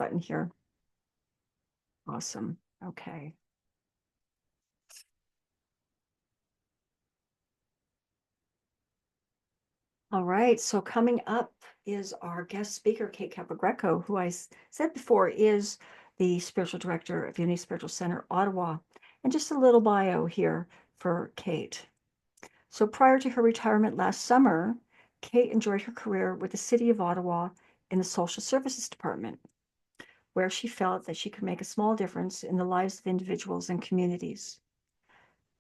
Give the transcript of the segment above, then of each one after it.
button here. Awesome. Okay. All right. So coming up is our guest speaker, Kate Capogreco, who I said before is the spiritual director of Unity Spiritual Center, Ottawa. And just a little bio here for Kate. So prior to her retirement last summer, Kate enjoyed her career with the City of Ottawa in the Social Services Department, where she felt that she could make a small difference in the lives of individuals and communities.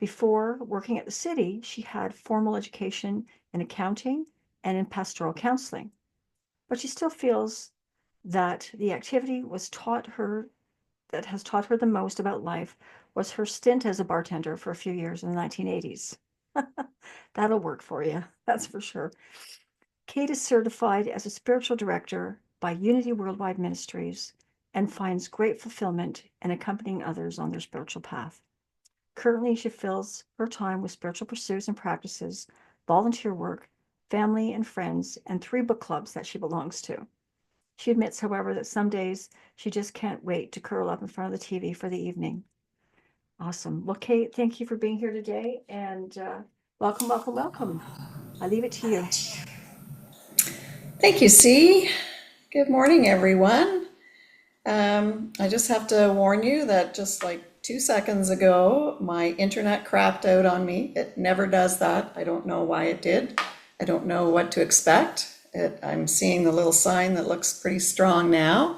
Before working at the city, she had formal education in accounting and in pastoral counseling, but she still feels that the activity that has taught her the most about life was her stint as a bartender for a few years in the 1980s. That'll work for you, that's for sure. Kate is certified as a spiritual director by Unity Worldwide Ministries and finds great fulfillment in accompanying others on their spiritual path. Currently, she fills her time with spiritual pursuits and practices, volunteer work, family and friends, and 3 book clubs that she belongs to. She admits, however, that some days she just can't wait to curl up in front of the TV for the evening. Awesome. Well, Kate, thank you for being here today, and welcome, welcome, welcome. I leave it to you. Thank you, C. Good morning, everyone. I just have to warn you that just like 2 seconds ago, my internet crapped out on me. It never does that. I don't know why it did. I don't know what to expect. I'm seeing the little sign that looks pretty strong now.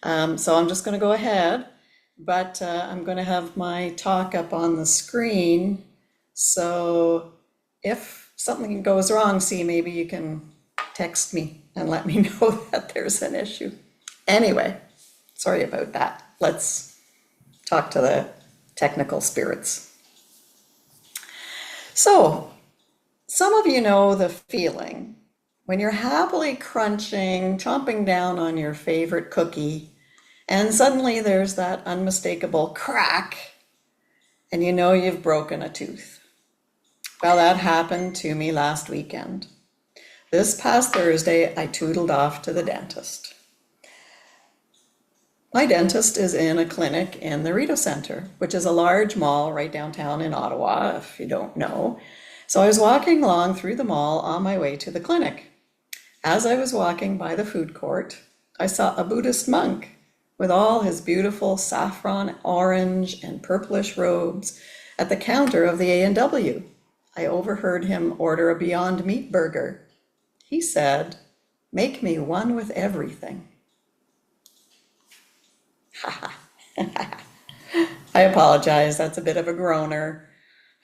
So I'm just going to go ahead, but I'm going to have my talk up on the screen. So if something goes wrong, C, maybe you can text me and let me know that there's an issue. Anyway, sorry about that. Let's talk to the technical spirits. So, some of you know the feeling when you're happily crunching, chomping down on your favorite cookie, and suddenly there's that unmistakable crack, and you know you've broken a tooth. Well, that happened to me last weekend. This past Thursday, I tootled off to the dentist. My dentist is in a clinic in the Rideau Centre, which is a large mall right downtown in Ottawa, if you don't know. So I was walking along through the mall on my way to the clinic. As I was walking by the food court, I saw a Buddhist monk with all his beautiful saffron orange and purplish robes at the counter of the A&W. I overheard him order a Beyond Meat burger. He said, "Make me one with everything." I apologize, that's a bit of a groaner.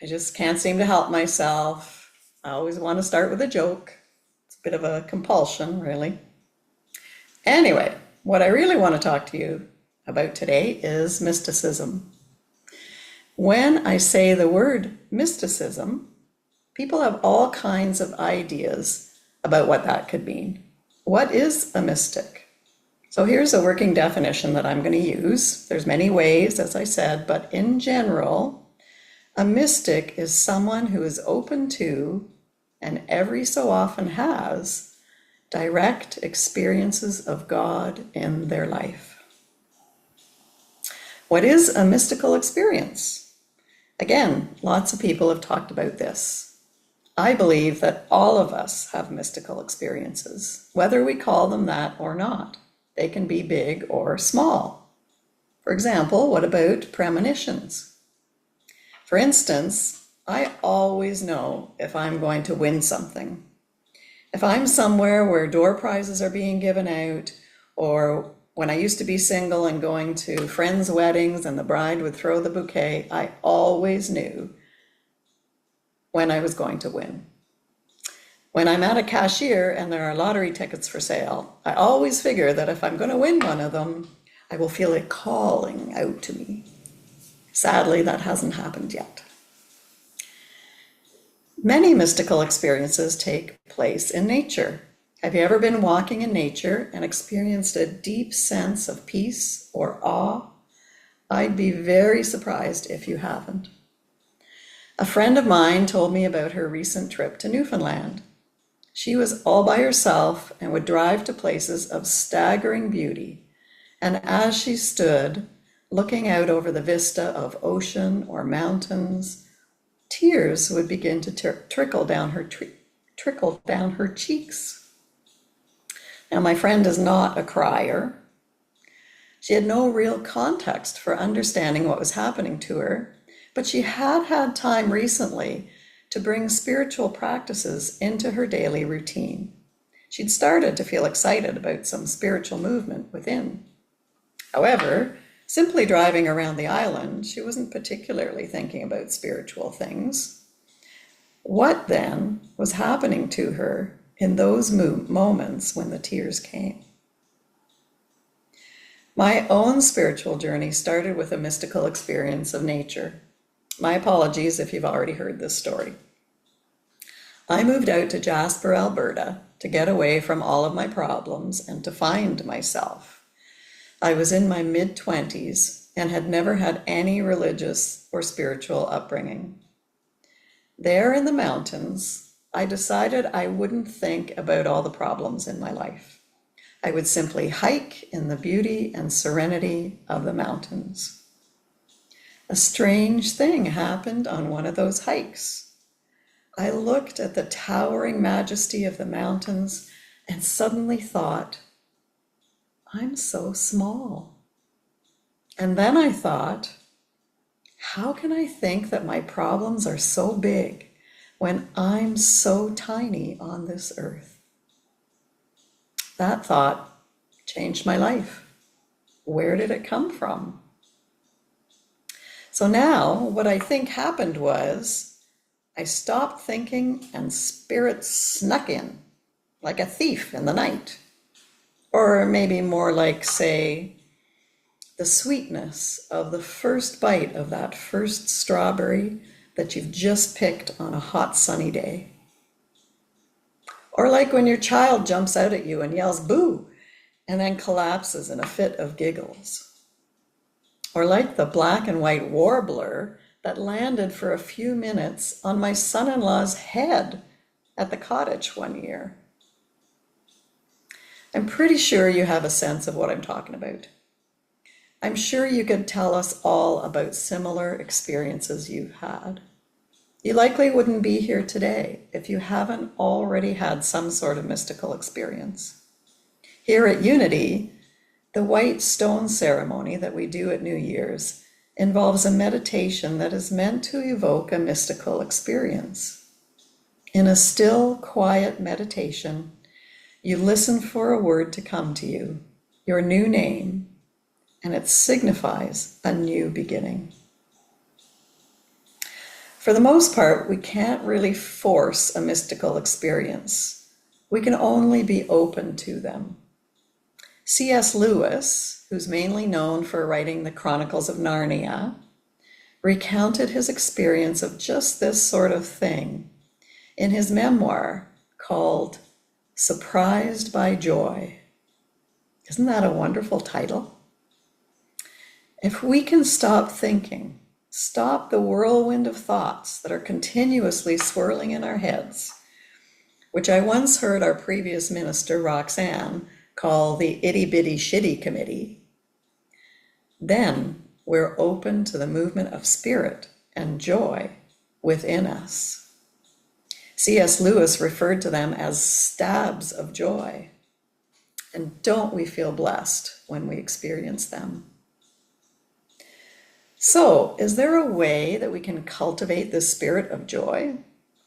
I just can't seem to help myself. I always want to start with a joke. It's a bit of a compulsion, really. Anyway, what I really want to talk to you about today is mysticism. When I say the word mysticism, people have all kinds of ideas about what that could mean. What is a mystic? So here's a working definition that I'm going to use. There's many ways, as I said, but in general, a mystic is someone who is open to, and every so often has, direct experiences of God in their life. What is a mystical experience? Again, lots of people have talked about this. I believe that all of us have mystical experiences, whether we call them that or not. They can be big or small. For example, what about premonitions? For instance, I always know if I'm going to win something. If I'm somewhere where door prizes are being given out, or when I used to be single and going to friends' weddings and the bride would throw the bouquet, I always knew when I was going to win. When I'm at a cashier and there are lottery tickets for sale, I always figure that if I'm going to win one of them, I will feel it calling out to me. Sadly, that hasn't happened yet. Many mystical experiences take place in nature. Have you ever been walking in nature and experienced a deep sense of peace or awe? I'd be very surprised if you haven't. A friend of mine told me about her recent trip to Newfoundland. She was all by herself and would drive to places of staggering beauty And as she stood, looking out over the vista of ocean or mountains, tears would begin to trickle down her cheeks. Now, my friend is not a crier. She had no real context for understanding what was happening to her, but she had had time recently to bring spiritual practices into her daily routine. She'd started to feel excited about some spiritual movement within. However, simply driving around the island, she wasn't particularly thinking about spiritual things. What then was happening to her in those moments when the tears came? My own spiritual journey started with a mystical experience of nature. My apologies if you've already heard this story. I moved out to Jasper, Alberta, to get away from all of my problems and to find myself. I was in my mid-20s and had never had any religious or spiritual upbringing. There in the mountains, I decided I wouldn't think about all the problems in my life. I would simply hike in the beauty and serenity of the mountains. A strange thing happened on one of those hikes. I looked at the towering majesty of the mountains and suddenly thought, I'm so small. And then I thought, how can I think that my problems are so big when I'm so tiny on this earth? That thought changed my life. Where did it come from? So now what I think happened was I stopped thinking and spirit snuck in like a thief in the night. Or maybe more like, say, the sweetness of the first bite of that first strawberry that you've just picked on a hot sunny day. Or like when your child jumps out at you and yells boo and then collapses in a fit of giggles. Or like the black and white warbler that landed for a few minutes on my son-in-law's head at the cottage one year. I'm pretty sure you have a sense of what I'm talking about. I'm sure you could tell us all about similar experiences you've had. You likely wouldn't be here today if you haven't already had some sort of mystical experience. Here at Unity, the white stone ceremony that we do at New Year's involves a meditation that is meant to evoke a mystical experience. In a still, quiet meditation, you listen for a word to come to you, your new name, and it signifies a new beginning. For the most part, we can't really force a mystical experience. We can only be open to them. C.S. Lewis, who's mainly known for writing the Chronicles of Narnia, recounted his experience of just this sort of thing in his memoir called Surprised by Joy. Isn't that a wonderful title? If we can stop thinking, stop the whirlwind of thoughts that are continuously swirling in our heads, which I once heard our previous minister, Roxanne, call the itty bitty shitty committee, then we're open to the movement of spirit and joy within us. C.S. Lewis referred to them as stabs of joy. And don't we feel blessed when we experience them? So, is there a way that we can cultivate the spirit of joy?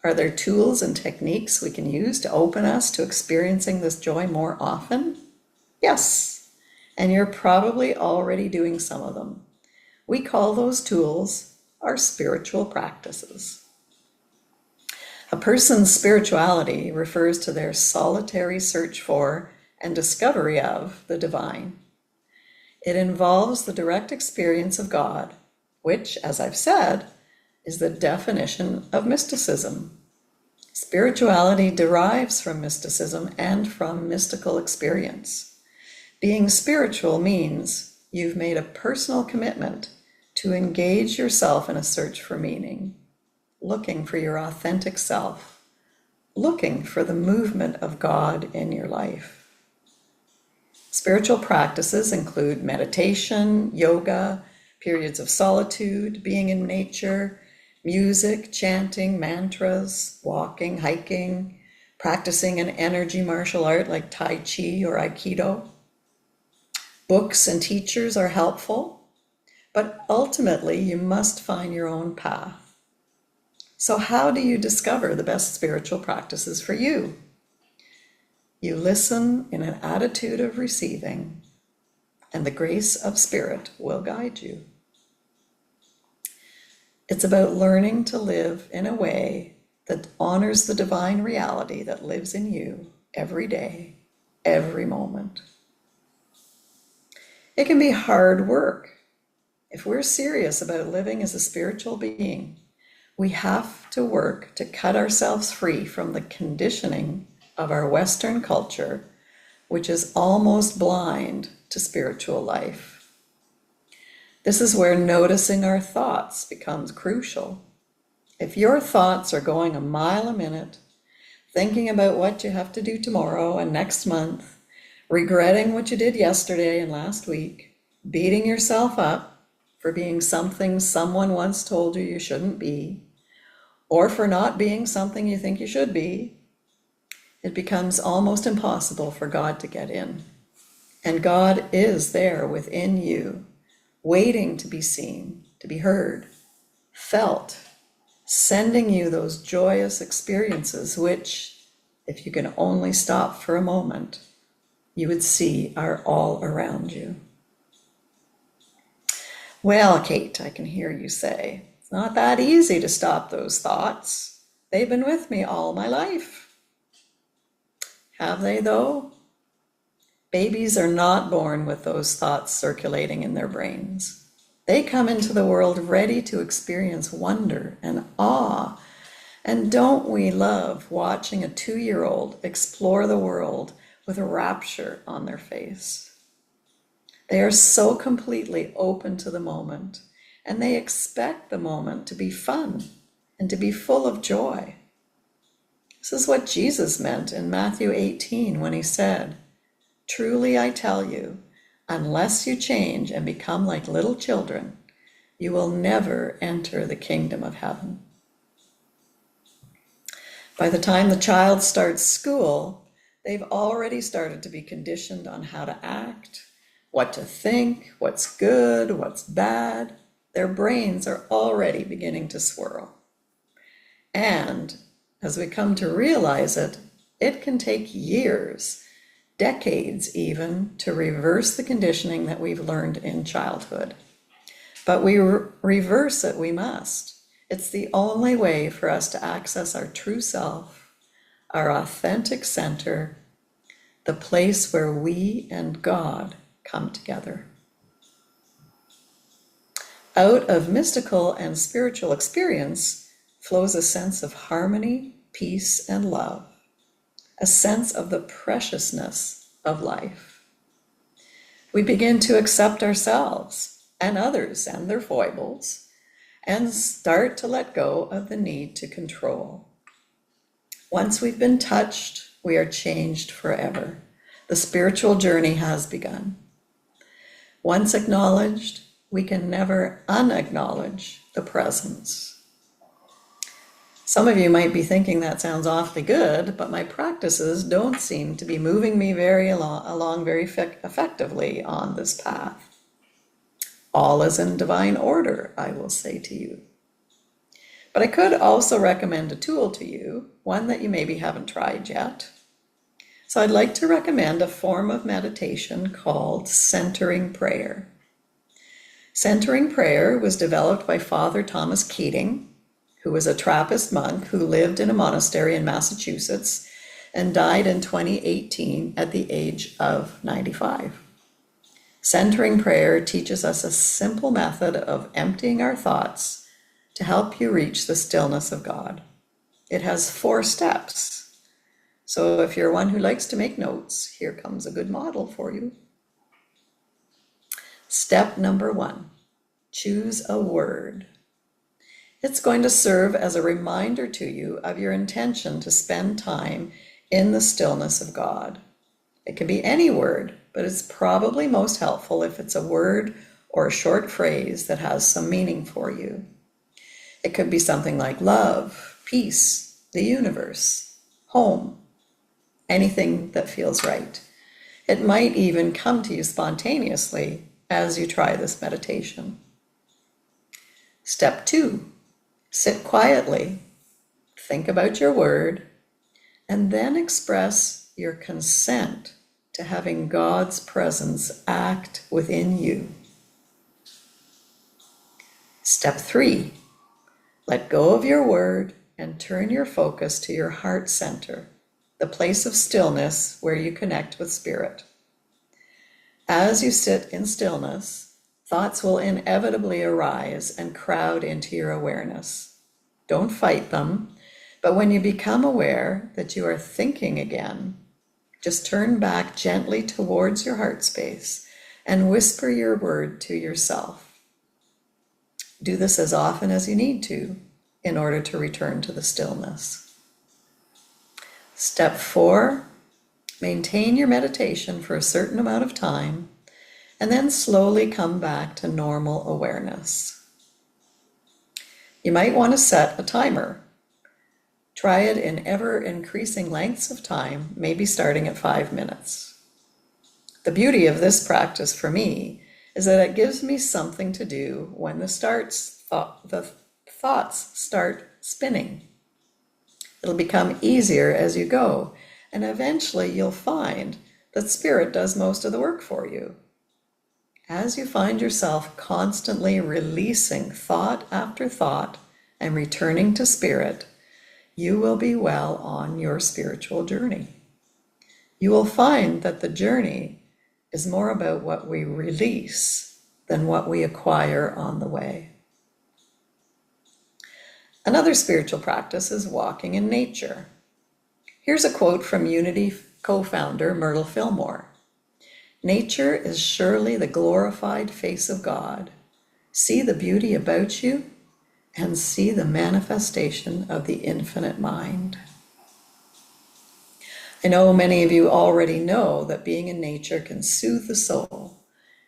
Are there tools and techniques we can use to open us to experiencing this joy more often? Yes, and you're probably already doing some of them. We call those tools our spiritual practices. A person's spirituality refers to their solitary search for and discovery of the divine. It involves the direct experience of God, which, as I've said, is the definition of mysticism. Spirituality derives from mysticism and from mystical experience. Being spiritual means you've made a personal commitment to engage yourself in a search for meaning, looking for your authentic self, looking for the movement of God in your life. Spiritual practices include meditation, yoga, periods of solitude, being in nature, music, chanting, mantras, walking, hiking, practicing an energy martial art like Tai Chi or Aikido. Books and teachers are helpful, but ultimately you must find your own path. So how do you discover the best spiritual practices for you? You listen in an attitude of receiving, and the grace of Spirit will guide you. It's about learning to live in a way that honors the divine reality that lives in you every day, every moment. It can be hard work. If we're serious about living as a spiritual being, we have to work to cut ourselves free from the conditioning of our Western culture, which is almost blind to spiritual life. This is where noticing our thoughts becomes crucial. If your thoughts are going a mile a minute, thinking about what you have to do tomorrow and next month, regretting what you did yesterday and last week, beating yourself up for being something someone once told you you shouldn't be, or for not being something you think you should be, it becomes almost impossible for God to get in. And God is there within you, waiting to be seen, to be heard, felt, sending you those joyous experiences which, if you can only stop for a moment, you would see are all around you. Well, Kate, I can hear you say, it's not that easy to stop those thoughts. They've been with me all my life. Have they, though? Babies are not born with those thoughts circulating in their brains. They come into the world ready to experience wonder and awe. And don't we love watching a 2-year-old explore the world with a rapture on their face? They are so completely open to the moment, and they expect the moment to be fun and to be full of joy. This is what Jesus meant in Matthew 18 when he said, "Truly I tell you, unless you change and become like little children, you will never enter the kingdom of heaven." By the time the child starts school, they've already started to be conditioned on how to act, what to think, what's good, what's bad. Their brains are already beginning to swirl. And as we come to realize it, it can take years, decades even, to reverse the conditioning that we've learned in childhood. But we reverse it, we must. It's the only way for us to access our true self, our authentic center, the place where we and God come together. Out of mystical and spiritual experience flows a sense of harmony, peace, and love, a sense of the preciousness of life. We begin to accept ourselves and others and their foibles, and start to let go of the need to control. Once we've been touched, we are changed forever. The spiritual journey has begun. Once acknowledged, we can never unacknowledge the presence. Some of you might be thinking that sounds awfully good, but my practices don't seem to be moving me along very effectively on this path. All is in divine order, I will say to you. But I could also recommend a tool to you, one that you maybe haven't tried yet. So I'd like to recommend a form of meditation called centering prayer. Centering prayer was developed by Father Thomas Keating, who was a Trappist monk who lived in a monastery in Massachusetts and died in 2018 at the age of 95. Centering prayer teaches us a simple method of emptying our thoughts to help you reach the stillness of God. It has 4 steps. So if you're one who likes to make notes, here comes a good model for you. Step number 1, choose a word. It's going to serve as a reminder to you of your intention to spend time in the stillness of God. It can be any word, but it's probably most helpful if it's a word or a short phrase that has some meaning for you. It could be something like love, peace, the universe, home, anything that feels right. It might even come to you spontaneously as you try this meditation. Step 2, sit quietly, think about your word, and then express your consent to having God's presence act within you. Step 3, let go of your word and turn your focus to your heart center, the place of stillness where you connect with spirit. As you sit in stillness, thoughts will inevitably arise and crowd into your awareness. Don't fight them, but when you become aware that you are thinking again, just turn back gently towards your heart space and whisper your word to yourself. Do this as often as you need to in order to return to the stillness. Step 4, maintain your meditation for a certain amount of time and then slowly come back to normal awareness. You might want to set a timer. Try it in ever-increasing lengths of time, maybe starting at 5 minutes. The beauty of this practice for me is that it gives me something to do when the thoughts start spinning. It'll become easier as you go, and eventually you'll find that spirit does most of the work for you. As you find yourself constantly releasing thought after thought and returning to spirit, you will be well on your spiritual journey. You will find that the journey is more about what we release than what we acquire on the way. Another spiritual practice is walking in nature. Here's a quote from Unity co-founder Myrtle Fillmore. "Nature is surely the glorified face of God. See the beauty about you and see the manifestation of the infinite mind." I know many of you already know that being in nature can soothe the soul,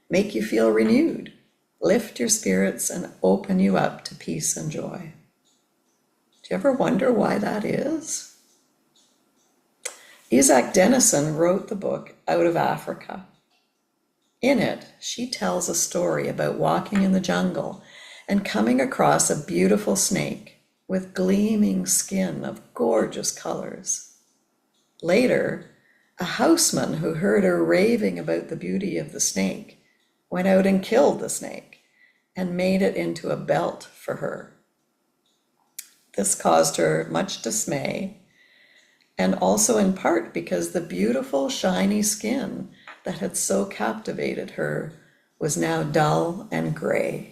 make you feel renewed, lift your spirits, and open you up to peace and joy. Do you ever wonder why that is? Isak Dinesen wrote the book Out of Africa. In it, she tells a story about walking in the jungle and coming across a beautiful snake with gleaming skin of gorgeous colors. Later, a houseman who heard her raving about the beauty of the snake went out and killed the snake and made it into a belt for her. This caused her much dismay, and also in part because the beautiful shiny skin that had so captivated her was now dull and gray.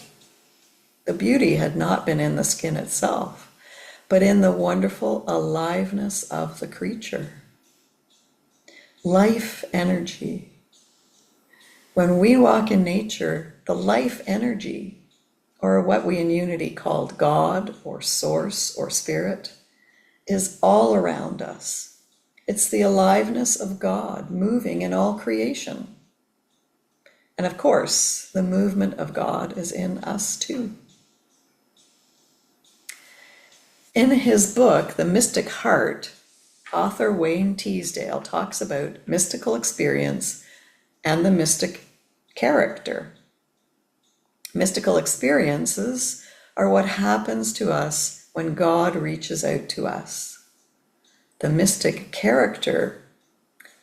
The beauty had not been in the skin itself, but in the wonderful aliveness of the creature. Life energy. When we walk in nature, the life energy, or what we in Unity called God or Source or Spirit, is all around us. It's the aliveness of God moving in all creation. And of course, the movement of God is in us too. In his book, The Mystic Heart, author Wayne Teasdale talks about mystical experience and the mystic character. Mystical experiences are what happens to us when God reaches out to us. The mystic character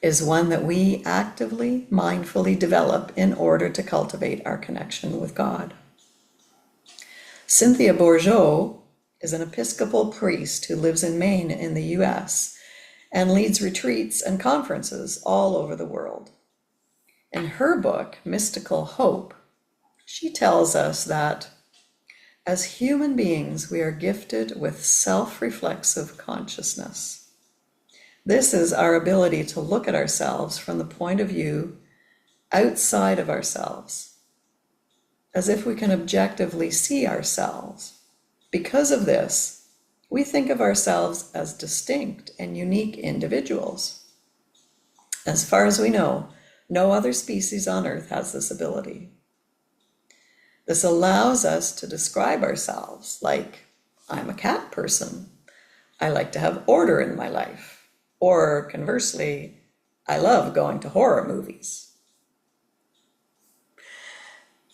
is one that we actively, mindfully develop in order to cultivate our connection with God. Cynthia Bourgeot is an Episcopal priest who lives in Maine in the US and leads retreats and conferences all over the world. In her book, Mystical Hope, she tells us that as human beings, we are gifted with self-reflexive consciousness. This is our ability to look at ourselves from the point of view outside of ourselves, as if we can objectively see ourselves. Because of this, we think of ourselves as distinct and unique individuals. As far as we know, No other species on Earth has this ability. This allows us to describe ourselves like, I'm a cat person. I like to have order in my life. Or conversely, I love going to horror movies.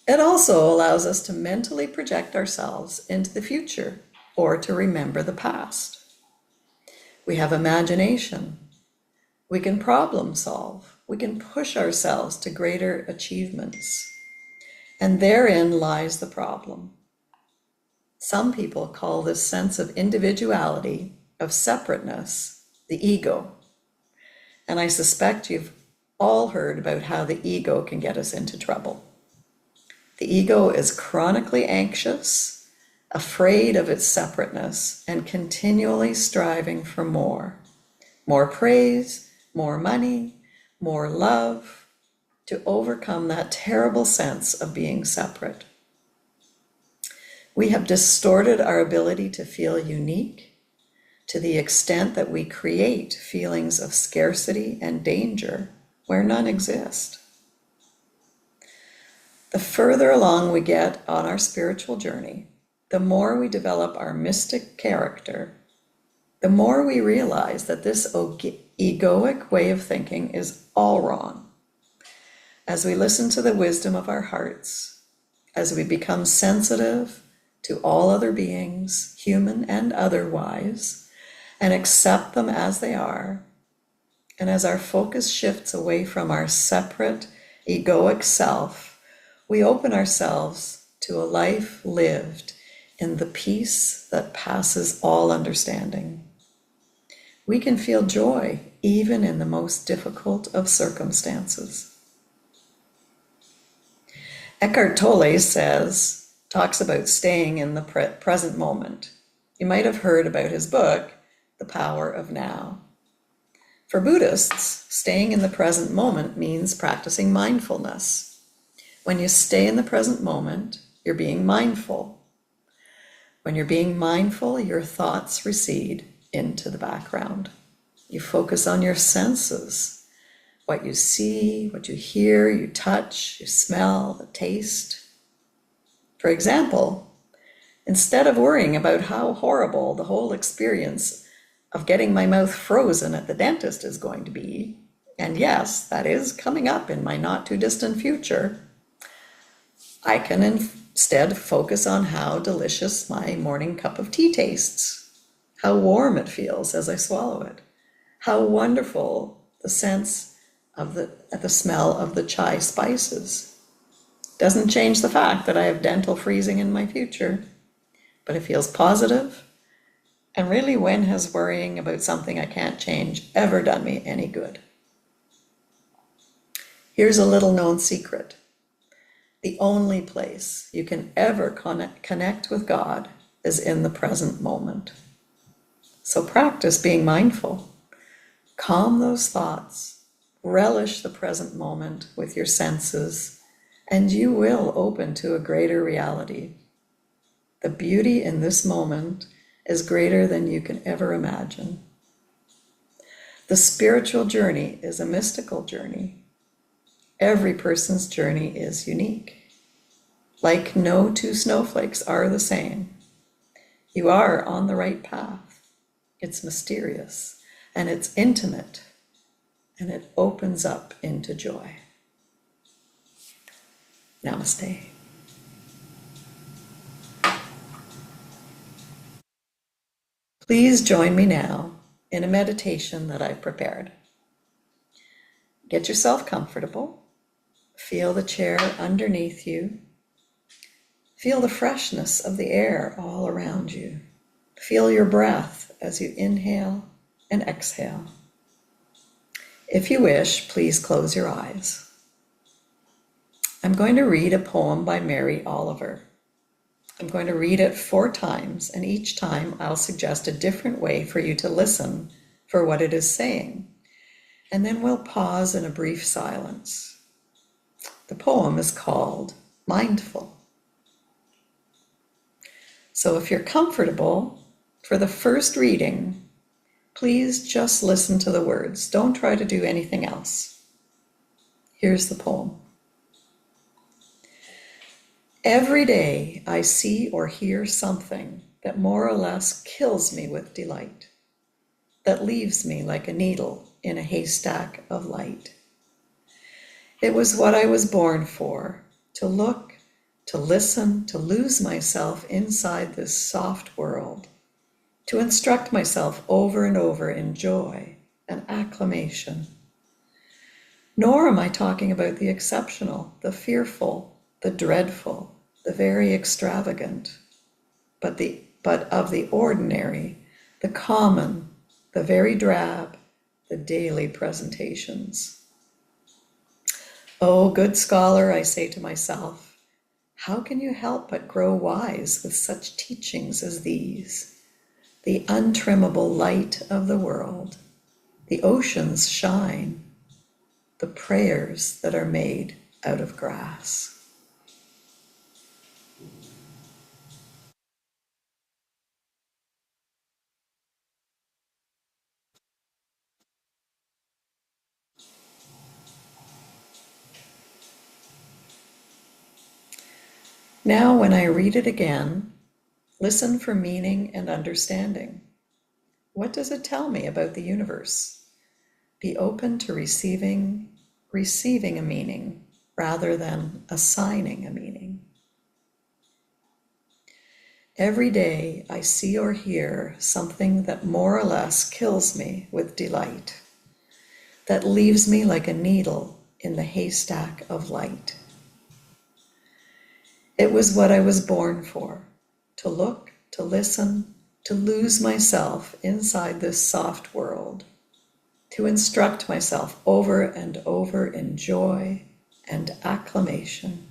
It also allows us to mentally project ourselves into the future or to remember the past. We have imagination. We can problem solve. We can push ourselves to greater achievements. And therein lies the problem. Some people call this sense of individuality, of separateness, the ego. And I suspect you've all heard about how the ego can get us into trouble. The ego is chronically anxious, afraid of its separateness, and continually striving for more. More praise, more money, more love, to overcome that terrible sense of being separate. We have distorted our ability to feel unique to the extent that we create feelings of scarcity and danger where none exist. The further along we get on our spiritual journey, the more we develop our mystic character, the more we realize that this egoic way of thinking is all wrong. As we listen to the wisdom of our hearts, as we become sensitive to all other beings, human and otherwise, and accept them as they are, and as our focus shifts away from our separate, egoic self, we open ourselves to a life lived in the peace that passes all understanding. We can feel joy even in the most difficult of circumstances. Eckhart Tolle talks about staying in the present moment. You might have heard about his book, The Power of Now. For Buddhists, staying in the present moment means practicing mindfulness. When you stay in the present moment, you're being mindful. When you're being mindful, your thoughts recede into the background. You focus on your senses, what you see, what you hear, you touch, you smell, the taste. For example, instead of worrying about how horrible the whole experience of getting my mouth frozen at the dentist is going to be, and yes, that is coming up in my not too distant future, I can instead focus on how delicious my morning cup of tea tastes, how warm it feels as I swallow it, how wonderful the sense of the smell of the chai spices. Doesn't change the fact that I have dental freezing in my future, but it feels positive. And really, when has worrying about something I can't change ever done me any good? Here's a little known secret. The only place you can ever connect with God is in the present moment. So practice being mindful. Calm those thoughts. Relish the present moment with your senses, and you will open to a greater reality. The beauty in this moment is greater than you can ever imagine. The spiritual journey is a mystical journey. Every person's journey is unique. Like no two snowflakes are the same. You are on the right path. It's mysterious and it's intimate and it opens up into joy. Namaste. Please join me now in a meditation that I've prepared. Get yourself comfortable. Feel the chair underneath you. Feel the freshness of the air all around you. Feel your breath as you inhale and exhale. If you wish, please close your eyes. I'm going to read a poem by Mary Oliver. I'm going to read it 4 times, and each time I'll suggest a different way for you to listen for what it is saying. And then we'll pause in a brief silence. The poem is called Mindful. So if you're comfortable, for the first reading, please just listen to the words. Don't try to do anything else. Here's the poem. Every day I see or hear something that more or less kills me with delight, that leaves me like a needle in a haystack of light. It was what I was born for, to look, to listen, to lose myself inside this soft world, to instruct myself over and over in joy and acclamation. Nor am I talking about the exceptional, the fearful, the dreadful, the very extravagant, but of the ordinary, the common, the very drab, the daily presentations. Oh, good scholar, I say to myself, how can you help but grow wise with such teachings as these? The untrimmable light of the world, the ocean's shine, the prayers that are made out of grass. Now, when I read it again, listen for meaning and understanding. What does it tell me about the universe? Be open to receiving a meaning rather than assigning a meaning. Every day I see or hear something that more or less kills me with delight, that leaves me like a needle in the haystack of light. It was what I was born for, to look, to listen, to lose myself inside this soft world, to instruct myself over and over in joy and acclamation.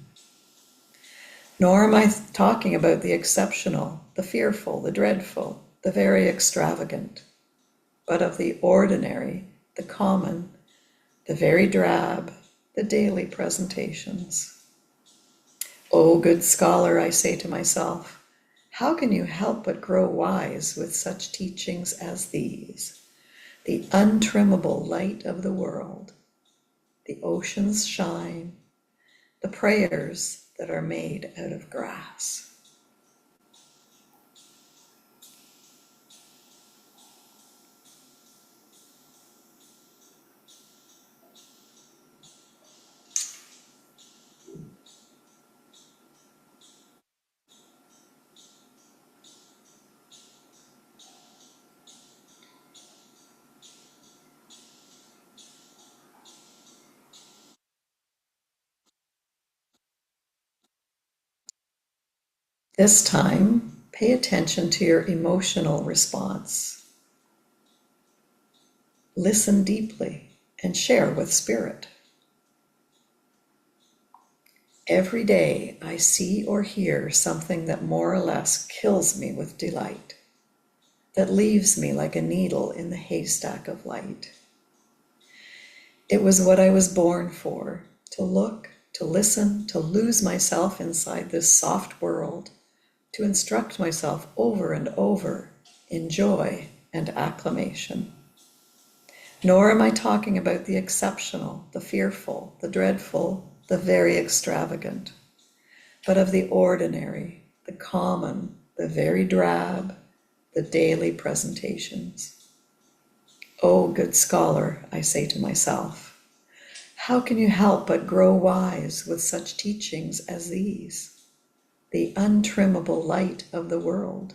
Nor am I talking about the exceptional, the fearful, the dreadful, the very extravagant, but of the ordinary, the common, the very drab, the daily presentations. O good scholar, I say to myself, how can you help but grow wise with such teachings as these? The untrimmable light of the world, the ocean's shine, the prayers that are made out of grass. This time, pay attention to your emotional response. Listen deeply and share with spirit. Every day I see or hear something that more or less kills me with delight, that leaves me like a needle in the haystack of light. It was what I was born for, to look, to listen, to lose myself inside this soft world, to instruct myself over and over in joy and acclamation. Nor am I talking about the exceptional, the fearful, the dreadful, the very extravagant, but of the ordinary, the common, the very drab, the daily presentations. O good scholar, I say to myself, how can you help but grow wise with such teachings as these? The untrimmable light of the world,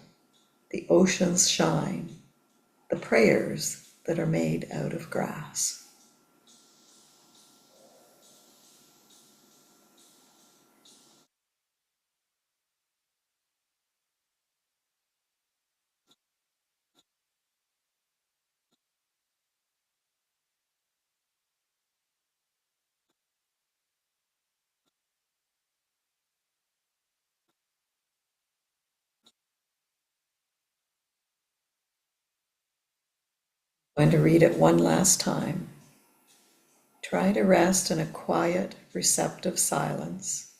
the ocean's shine, the prayers that are made out of grass. I'm going to read it one last time. Try to rest in a quiet, receptive silence.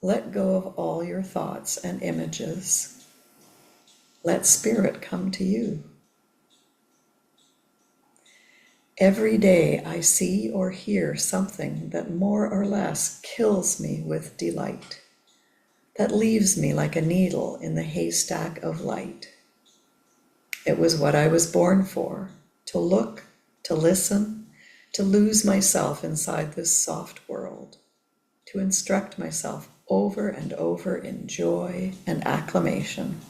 Let go of all your thoughts and images. Let spirit come to you. Every day I see or hear something that more or less kills me with delight, that leaves me like a needle in the haystack of light. It was what I was born for, to look, to listen, to lose myself inside this soft world, to instruct myself over and over in joy and acclamation.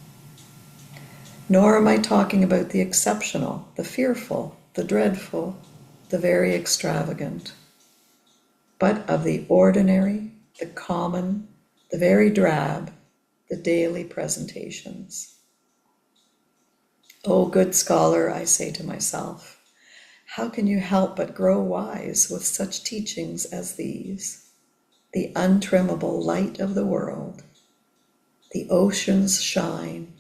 Nor am I talking about the exceptional, the fearful, the dreadful, the very extravagant, but of the ordinary, the common, the very drab, the daily presentations. O good scholar, I say to myself, how can you help but grow wise with such teachings as these? The untrimmable light of the world, the ocean's shine,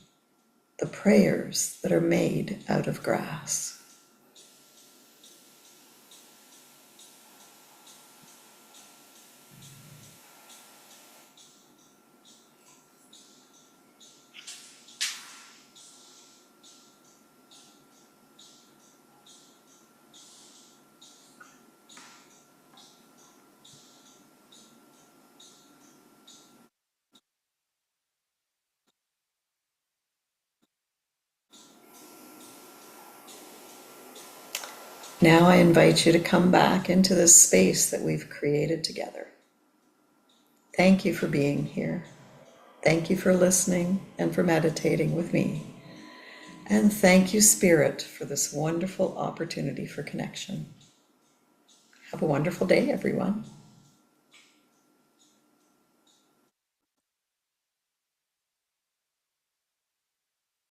the prayers that are made out of grass. Now I invite you to come back into this space that we've created together. Thank you for being here. Thank you for listening and for meditating with me. And thank you, Spirit, for this wonderful opportunity for connection. Have a wonderful day, everyone.